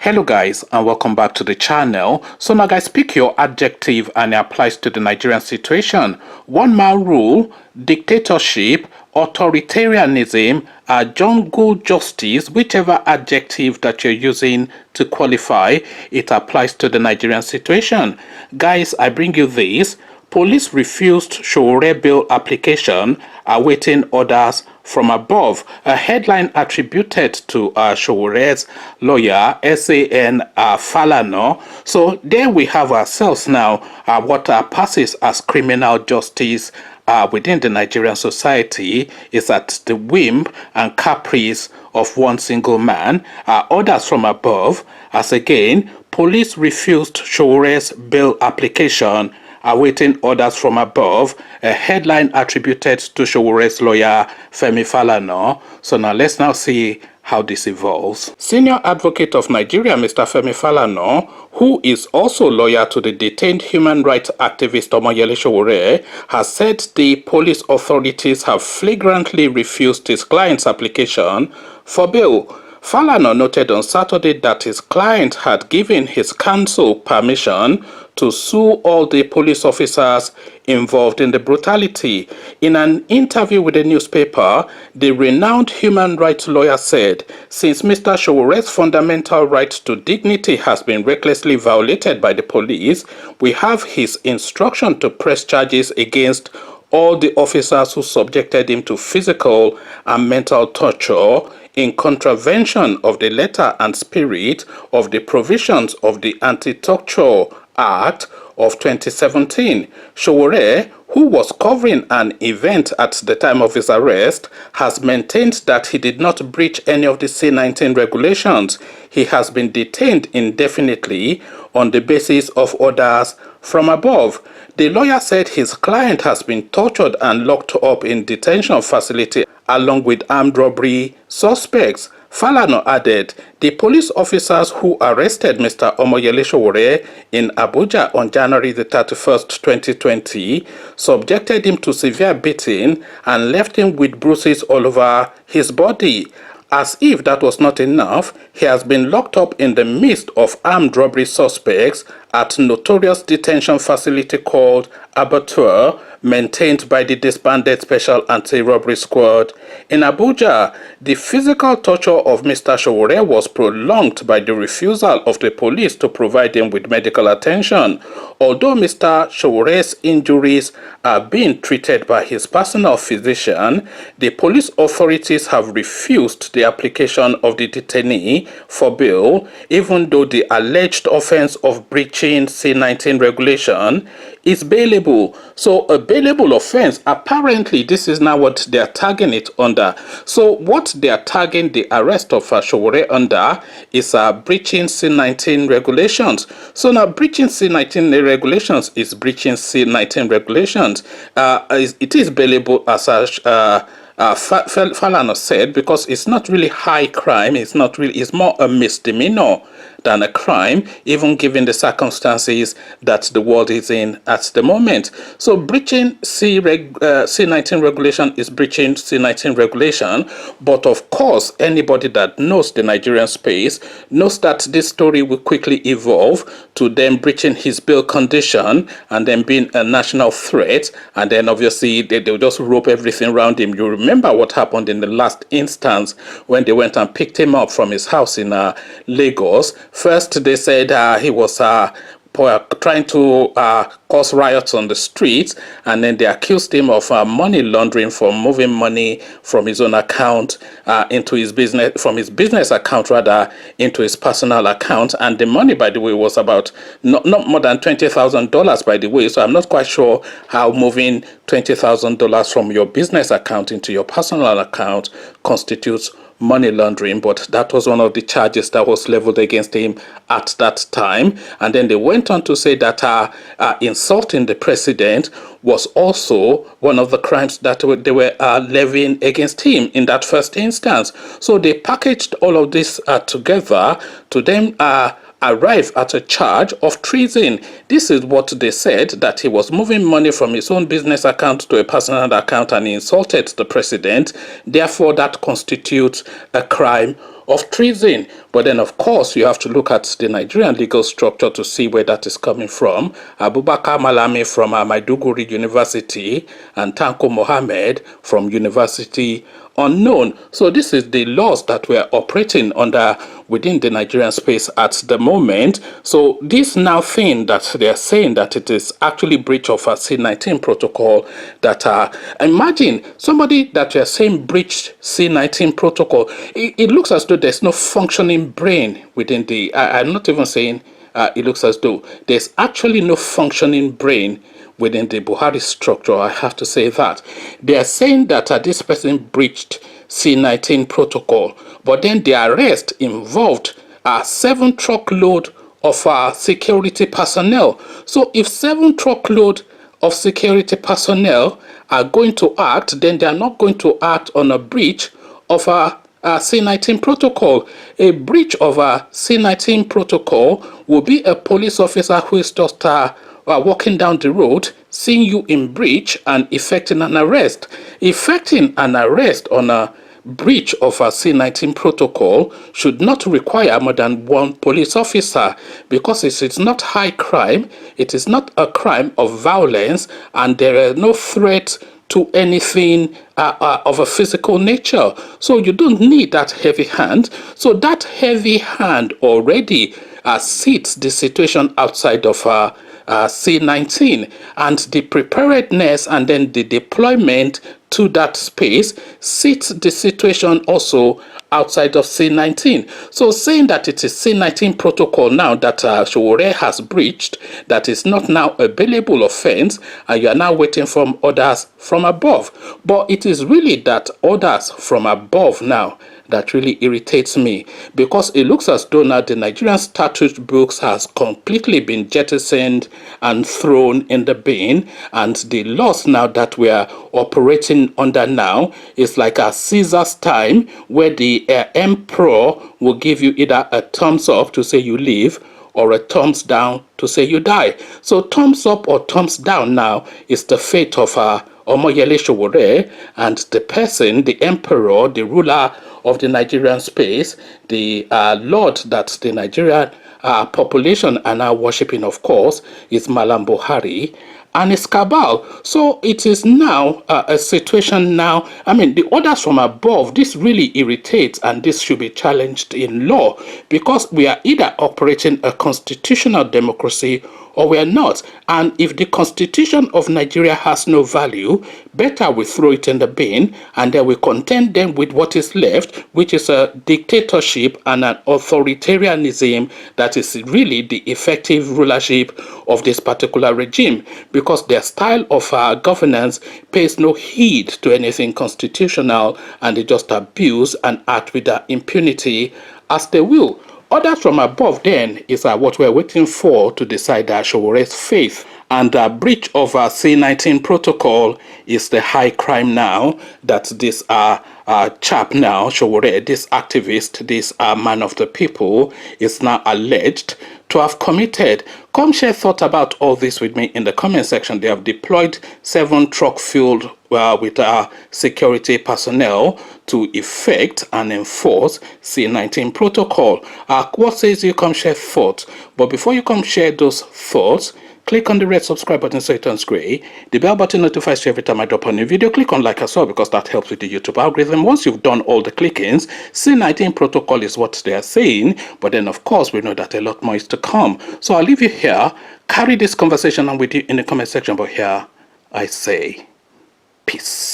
Hello guys, and welcome back to the channel. So now guys, pick your adjective and it applies to the Nigerian situation. One man rule, dictatorship, authoritarianism, jungle justice, whichever adjective that you're using to qualify, it applies to the Nigerian situation. Guys, I bring you this. Police refused Sowore bail application, awaiting orders from above. A headline attributed to Sowore's lawyer, SAN Falana. So there we have ourselves now what passes as criminal justice within the Nigerian society is at the whim and caprice of one single man. Orders from above, as again, police refused Sowore's bail application, awaiting orders from above, a headline attributed to Sowore's lawyer, Falana. So now let's now see how this evolves. Senior advocate of Nigeria, Mr. Falana, who is also lawyer to the detained human rights activist Omoyele Sowore, has said the police authorities have flagrantly refused his client's application for bail. Falana noted on Saturday that his client had given his counsel permission to sue all the police officers involved in the brutality. In an interview with a newspaper, the renowned human rights lawyer said, since Mr. Sowore's fundamental right to dignity has been recklessly violated by the police, we have his instruction to press charges against all the officers who subjected him to physical and mental torture in contravention of the letter and spirit of the provisions of the Anti-Torture Act of 2017. Sowore, who was covering an event at the time of his arrest, has maintained that he did not breach any of the C-19 regulations. He has been detained indefinitely on the basis of orders from above. The lawyer said his client has been tortured and locked up in detention facility along with armed robbery suspects. Falana added, the police officers who arrested Mr. Omoyele Sowore in Abuja on January the 31st, 2020, subjected him to severe beating and left him with bruises all over his body. As if that was not enough, he has been locked up in the midst of armed robbery suspects at notorious detention facility called Abattoir, maintained by the disbanded Special Anti-Robbery Squad. In Abuja, the physical torture of Mr. Sowore was prolonged by the refusal of the police to provide him with medical attention. Although Mr. Sowore's injuries are being treated by his personal physician, the police authorities have refused the application of the detainee for bail, even though the alleged offense of breaching C-19 regulation is bailable. So a bailable offense, apparently this is now what they are tagging it under. So what they are tagging the arrest of Sowore under is breaching C-19 regulations. So now breaching C-19 regulations is breaching C-19 regulations. It is bailable as Falana said, because it's not really high crime. It's not really, it's more a misdemeanor than a crime, even given the circumstances that the world is in at the moment. So breaching C-19 regulation is breaching C-19 regulation, but of course anybody that knows the Nigerian space knows that this story will quickly evolve to them breaching his bail condition and then being a national threat, and then obviously they'll just rope everything around him. You remember what happened in the last instance when they went and picked him up from his house in Lagos. First, they said he was trying to cause riots on the streets, and then they accused him of money laundering for moving money from his own account into his business, from his business account rather, into his personal account. And the money, by the way, was about not more than $20,000, by the way. So I'm not quite sure how moving $20,000 from your business account into your personal account constitutes money laundering, but that was one of the charges that was leveled against him at that time. And then they went on to say that insulting the president was also one of the crimes that they were levying against him in that first instance. So they packaged all of this together to then arrive at a charge of treason. This is what they said, that he was moving money from his own business account to a personal account and he insulted the president. Therefore, that constitutes a crime of treason. But then, of course, you have to look at the Nigerian legal structure to see where that is coming from. Abubakar Malami from Maiduguri University and Tanko Mohammed from University Unknown. So this is the laws that we are operating under within the Nigerian space at the moment. So this now thing that they are saying that it is actually breach of a C19 protocol, that imagine somebody that you are saying breached C19 protocol. It looks as though there's no functioning brain within the, I'm not even saying it looks as though there's actually no functioning brain within the Buhari structure. I have to say that. They are saying that this person breached C19 protocol, but then the arrest involved 7 truckload of security personnel. So if 7 truckload of security personnel are going to act, then they are not going to act on a breach of a C19 protocol. A breach of a C19 protocol will be a police officer who is just walking down the road, seeing you in breach and effecting an arrest. Effecting an arrest on a breach of a C19 protocol should not require more than 1 police officer, because it is not high crime, it is not a crime of violence, and there are no threat to anything of a physical nature. So you don't need that heavy hand. So that heavy hand already seats the situation outside of C19, and the preparedness and then the deployment to that space sits the situation also outside of C19. So saying that it is C19 protocol now that Sowore has breached, that is not now a bailable offense, and you are now waiting from orders from above. But it is really that orders from above now that really irritates me, because it looks as though now the Nigerian statute books has completely been jettisoned and thrown in the bin, and the laws now that we are operating under now is like a Caesar's time, where the emperor will give you either a thumbs up to say you live or a thumbs down to say you die. So thumbs up or thumbs down now is the fate of Omoyele Sowore, and the person, the emperor, the ruler of the Nigerian space, the lord that the Nigerian population are now worshipping, of course, is Mallam Buhari and his cabal. So it is now a situation now. I mean, the orders from above, this really irritates, and this should be challenged in law, because we are either operating a constitutional democracy or we are not. And if the constitution of Nigeria has no value, better we throw it in the bin, and then we contend them with what is left, which is a dictatorship and an authoritarianism that is really the effective rulership of this particular regime, because their style of governance pays no heed to anything constitutional, and they just abuse and act with impunity as they will. Orders from above then is what we're waiting for to decide Sowore's fate. And breach of C19 protocol is the high crime now that this chap now, Sowore, this activist, this man of the people, is now alleged to have committed. Come share thoughts about all this with me in the comment section. They have deployed 7 truck filled with security personnel to effect and enforce C19 protocol. What says you? Come share thoughts. But before you come share those thoughts, click on the red subscribe button so it turns gray. The bell button notifies you every time I drop a new video. Click on like as well, because that helps with the YouTube algorithm. Once you've done all the clickings, C19 protocol is what they are saying, but then of course we know that a lot more is to come. So I'll leave you here. Carry this conversation on with you in the comment section, but here I say peace.